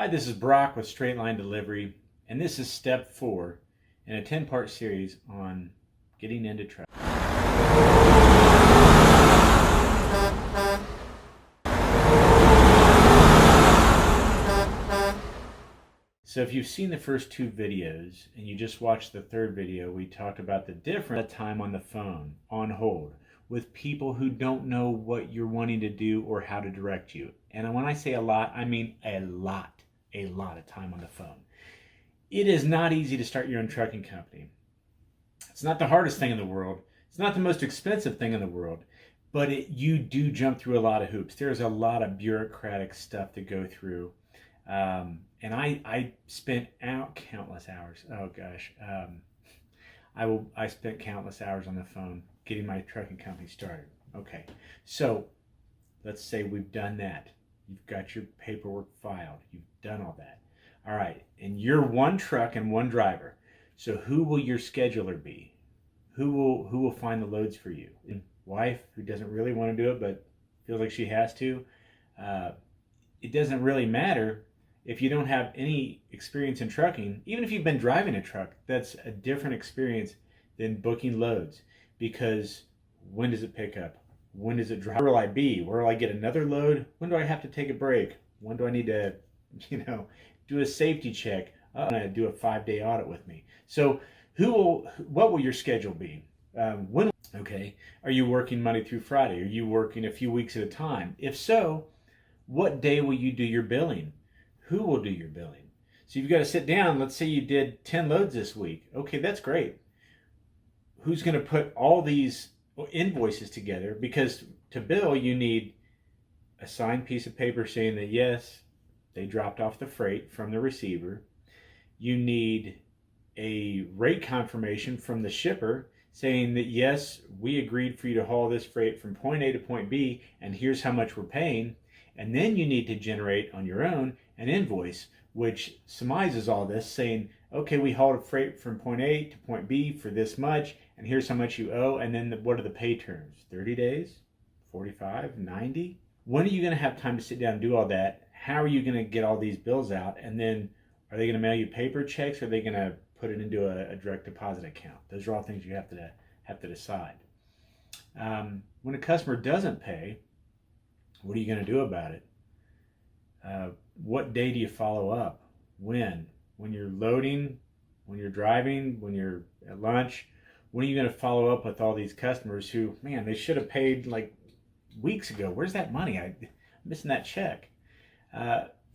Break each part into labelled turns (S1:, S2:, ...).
S1: Hi, this is Brock with Straight Line Delivery, and this is step 4 in a 10-part series on getting into truck. So if you've seen the first 2 videos and you just watched the 3rd video, we talked about the different time on the phone, on hold, with people who don't know what you're wanting to do or how to direct you. And when I say a lot, I mean a lot of time on the phone. It is not easy to start your own trucking company. It's not the hardest thing in the world. It's not the most expensive thing in the world, but you do jump through a lot of hoops. There's a lot of bureaucratic stuff to go through. And I spent out countless hours. Oh gosh. I spent countless hours on the phone getting my trucking company started. Okay. So let's say we've done that. You've got your paperwork filed. You've done all that. All right. And you're one truck and one driver. So who will your scheduler be? Who will find the loads for you? And wife who doesn't really want to do it but feels like she has to. It doesn't really matter if you don't have any experience in trucking. Even if you've been driving a truck, that's a different experience than booking loads, because when does it pick up? When does it drive? Where will I be? Where will I get another load? When do I have to take a break? When do I need to, do a safety check? I'm going to do a 5-day audit with me. So what will your schedule be? Okay. Are you working Monday through Friday? Are you working a few weeks at a time? If so, what day will you do your billing? Who will do your billing? So you've got to sit down. Let's say you did 10 loads this week. Okay, that's great. Who's going to put all these invoices together? Because to bill, you need a signed piece of paper saying that, yes, they dropped off the freight from the receiver. You need a rate confirmation from the shipper saying that, yes, we agreed for you to haul this freight from point A to point B, and here's how much we're paying. And then you need to generate on your own an invoice which summarizes all this, saying, okay, we hauled a freight from point A to point B for this much, and here's how much you owe. And then what are the pay terms? 30 days? 45? 90? When are you going to have time to sit down and do all that? How are you going to get all these bills out? And then are they going to mail you paper checks, or are they going to put it into a direct deposit account? Those are all things you have to decide. When a customer doesn't pay, what are you going to do about it? What day do you follow up? When? When you're loading, when you're driving, when you're at lunch? When are you going to follow up with all these customers who, man, they should have paid like weeks ago? Where's that money? I'm missing that check.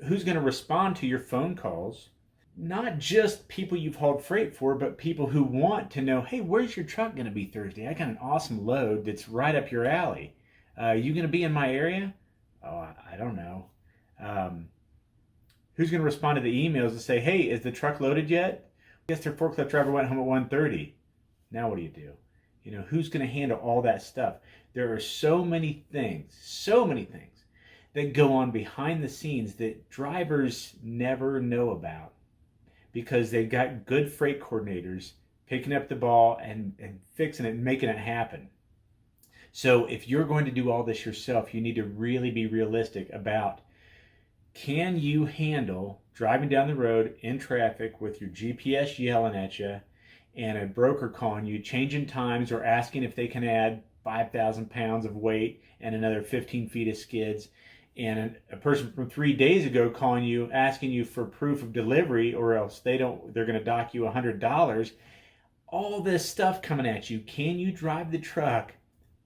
S1: Who's going to respond to your phone calls? Not just people you've hauled freight for, but people who want to know, hey, where's your truck going to be Thursday? I got an awesome load that's right up your alley. You going to be in my area? Oh, I don't know. Who's going to respond to the emails and say, hey, is the truck loaded yet? Yes, their forklift driver went home at 1:30. Now what do you do? Who's going to handle all that stuff? There are so many things that go on behind the scenes that drivers never know about, because they've got good freight coordinators picking up the ball and fixing it and making it happen. So if you're going to do all this yourself, you need to really be realistic about, can you handle driving down the road in traffic with your GPS yelling at you and a broker calling you, changing times, or asking if they can add 5,000 pounds of weight and another 15 feet of skids, and a person from 3 days ago calling you, asking you for proof of delivery, or else they're going to dock you $100. All this stuff coming at you. Can you drive the truck,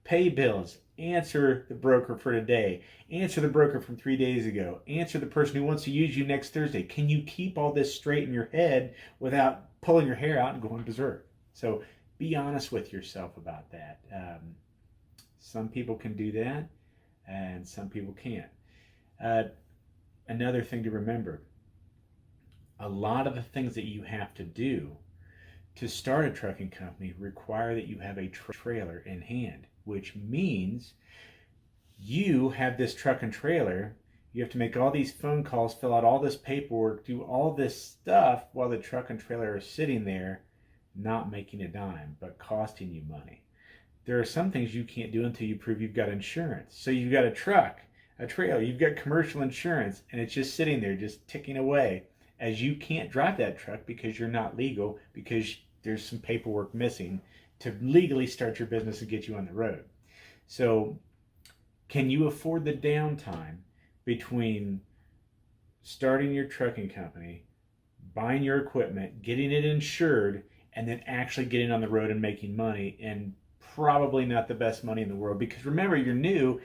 S1: pay bills, answer the broker for today, answer the broker from 3 days ago, answer the person who wants to use you next Thursday? Can you keep all this straight in your head without pulling your hair out and going berserk? So be honest with yourself about that. Some people can do that, and some people can't. Another thing to remember, a lot of the things that you have to do to start a trucking company require that you have a trailer in hand, which means you have this truck and trailer. You have to make all these phone calls, fill out all this paperwork, do all this stuff while the truck and trailer are sitting there, not making a dime, but costing you money. There are some things you can't do until you prove you've got insurance. So you've got a truck, a trailer, you've got commercial insurance, and it's just sitting there, just ticking away, as you can't drive that truck because you're not legal, because there's some paperwork missing to legally start your business and get you on the road. So, can you afford the downtime between starting your trucking company, buying your equipment, getting it insured, and then actually getting on the road and making money? And probably not the best money in the world, because remember, you're new,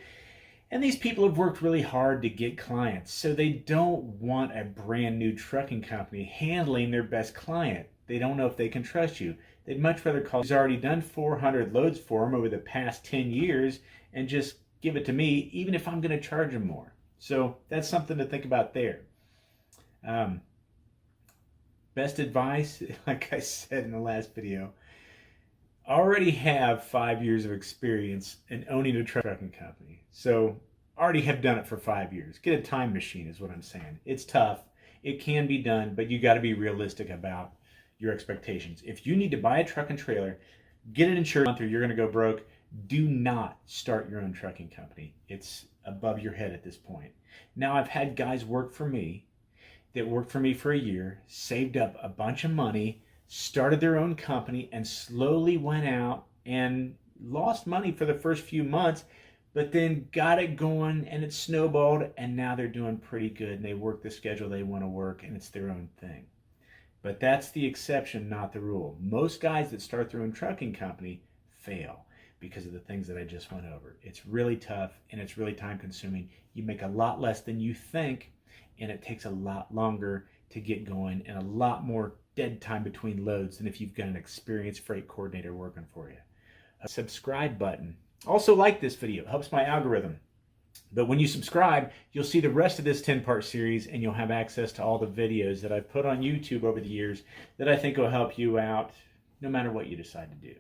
S1: and these people have worked really hard to get clients, so they don't want a brand new trucking company handling their best client. They don't know if they can trust you. They'd much rather call who's already done 400 loads for them over the past 10 years and just give it to me, even if I'm going to charge them more. So that's something to think about there. Best advice, like I said in the last video, already have 5 years of experience in owning a trucking company. So already have done it for 5 years. Get a time machine is what I'm saying. It's tough. It can be done, but you got to be realistic about your expectations. If you need to buy a truck and trailer, get it insured, or you're going to go broke. Do not start your own trucking company. It's above your head at this point. Now, I've had guys work for me that worked for me for a year, saved up a bunch of money, started their own company, and slowly went out and lost money for the first few months, but then got it going and it snowballed, and now they're doing pretty good, and they work the schedule they want to work, and it's their own thing. But that's the exception, not the rule. Most guys that start their own trucking company fail because of the things that I just went over. It's really tough, and it's really time consuming. You make a lot less than you think, and it takes a lot longer to get going, and a lot more dead time between loads than if you've got an experienced freight coordinator working for you. A subscribe button. Also, like this video. It helps my algorithm. But when you subscribe, you'll see the rest of this 10-part series, and you'll have access to all the videos that I've put on YouTube over the years that I think will help you out no matter what you decide to do.